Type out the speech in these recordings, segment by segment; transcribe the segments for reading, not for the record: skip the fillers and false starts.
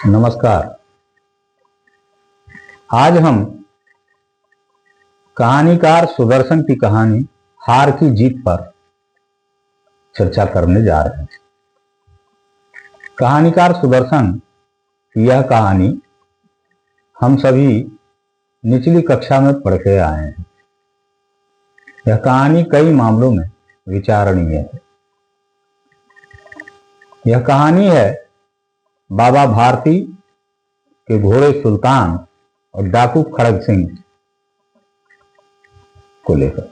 नमस्कार। आज हम कहानीकार सुदर्शन की कहानी हार की जीत पर चर्चा करने जा रहे हैं। कहानीकार सुदर्शन की यह कहानी हम सभी निचली कक्षा में पढ़ के आए हैं। यह कहानी कई मामलों में विचारणीय है। यह कहानी है बाबा भारती के घोड़े सुल्तान और डाकू खड़ग सिंह को लेकर।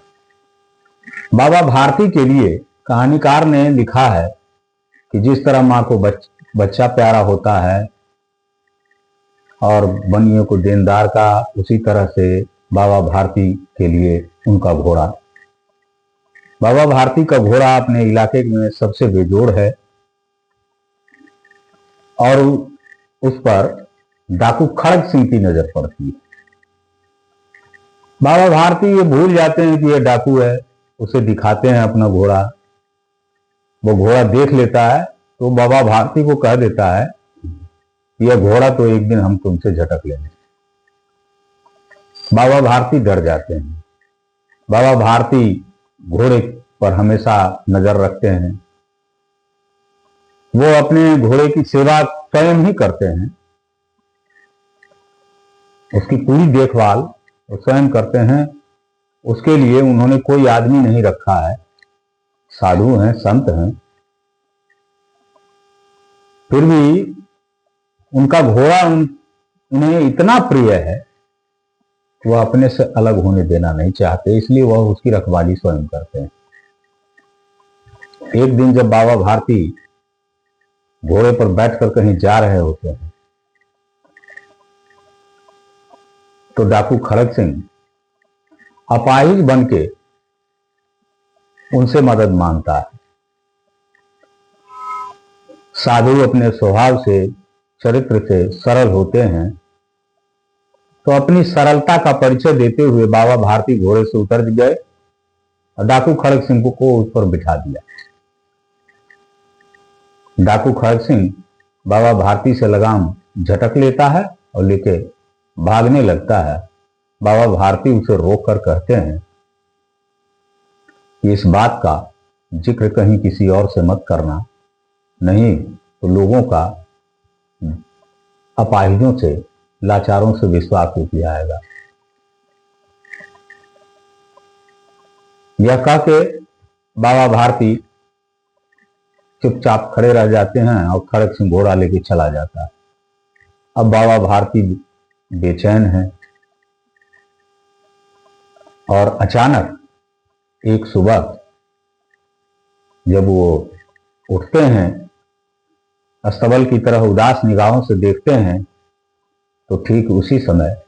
बाबा भारती के लिए कहानीकार ने लिखा है कि जिस तरह मां को बच्चा प्यारा होता है और बनियों को देनदार का, उसी तरह से बाबा भारती के लिए उनका घोड़ा। बाबा भारती का घोड़ा अपने इलाके में सबसे बेजोड़ है और उस पर डाकू खड़ग सिंह की नजर पड़ती है। बाबा भारती ये भूल जाते हैं कि यह डाकू है, उसे दिखाते हैं अपना घोड़ा। वो घोड़ा देख लेता है तो बाबा भारती को कह देता है यह घोड़ा तो एक दिन हम तुमसे झटक लेंगे। बाबा भारती डर जाते हैं। बाबा भारती घोड़े पर हमेशा नजर रखते हैं। वो अपने घोड़े की सेवा स्वयं ही करते हैं। उसकी पूरी देखभाल वो स्वयं करते हैं। उसके लिए उन्होंने कोई आदमी नहीं रखा है। साधु हैं, संत हैं, फिर भी उनका घोड़ा उन्हें इतना प्रिय है कि वह अपने से अलग होने देना नहीं चाहते, इसलिए वह उसकी रखवाली स्वयं करते हैं। एक दिन जब बाबा भारती घोड़े पर बैठकर कहीं जा रहे होते हैं तो डाकू खड़ग सिंह अपाहिज बन के उनसे मदद मांगता है। साधु अपने स्वभाव से, चरित्र से सरल होते हैं, तो अपनी सरलता का परिचय देते हुए बाबा भारती घोड़े से उतर गए और डाकू खड़ग सिंह को उस पर बिठा दिया। डाकू खड़ग सिंह बाबा भारती से लगाम झटक लेता है और लेके भागने लगता है। बाबा भारती उसे रोककर कहते हैं कि इस बात का जिक्र कहीं किसी और से मत करना, नहीं तो लोगों का अपाहिजों से, लाचारों से विश्वास उठ जाएगा। यह कह के बाबा भारती चुपचाप खड़े रह जाते हैं और खड़ग सिंह घोड़ा लेके चला जाता है। अब बाबा भारती बेचैन है और अचानक एक सुबह जब वो उठते हैं, अस्तबल की तरह उदास निगाहों से देखते हैं, तो ठीक उसी समय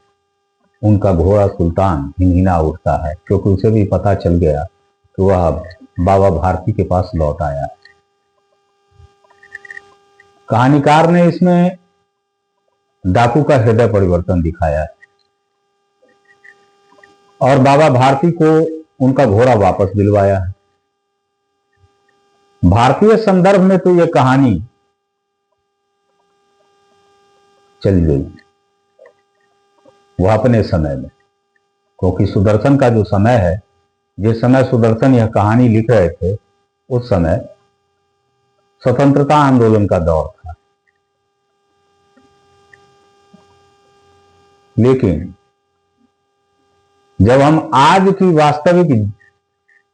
उनका घोड़ा सुल्तान हिनहिना उठता है, क्योंकि उसे भी पता चल गया कि वह बाबा भारती के पास लौट आया है। कहानीकार ने इसमें डाकू का हृदय परिवर्तन दिखाया है और बाबा भारती को उनका घोड़ा वापस दिलवाया है। भारतीय संदर्भ में तो यह कहानी चली गई वह अपने समय में, क्योंकि सुदर्शन का जो समय है, जिस समय सुदर्शन यह कहानी लिख रहे थे, उस समय स्वतंत्रता आंदोलन का दौर था। लेकिन जब हम आज की वास्तविक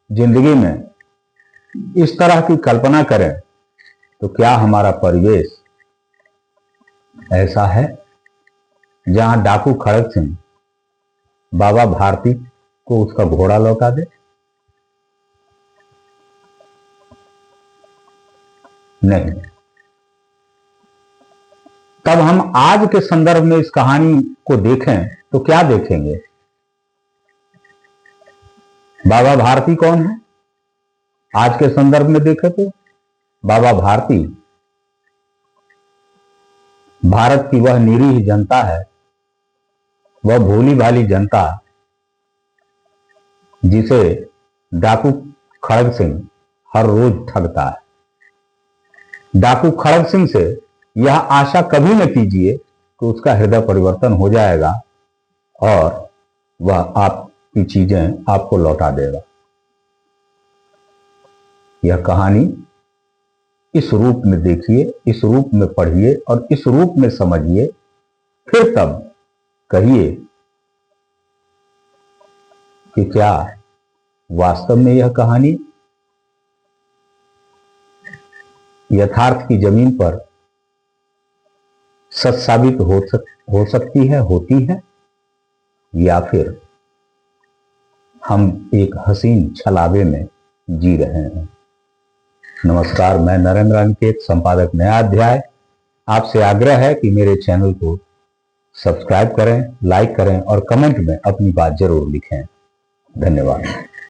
जिंदगी में इस तरह की कल्पना करें तो क्या हमारा परिवेश ऐसा है जहां डाकू खड़ग सिंह बाबा भारती को उसका घोड़ा लौटा दे? नहीं। तब हम आज के संदर्भ में इस कहानी को देखें तो क्या देखेंगे? बाबा भारती कौन है? आज के संदर्भ में देखें तो बाबा भारती भारत की वह निरीह जनता है, वह भोली भाली जनता जिसे डाकू खड़ग सिंह हर रोज ठगता है। डाकू खड़ग सिंह से यह आशा कभी न कीजिए कि उसका हृदय परिवर्तन हो जाएगा और वह आपकी चीजें आपको लौटा देगा। यह कहानी इस रूप में देखिए, इस रूप में पढ़िए और इस रूप में समझिए, फिर तब कहिए कि क्या वास्तव में यह कहानी यथार्थ की जमीन पर सच साबित हो सकती है, होती है, या फिर हम एक हसीन छलावे में जी रहे हैं। नमस्कार, मैं नरेंद्र अनिकेत, संपादक नया अध्याय। आपसे आग्रह है कि मेरे चैनल को सब्सक्राइब करें, लाइक करें और कमेंट में अपनी बात जरूर लिखें। धन्यवाद।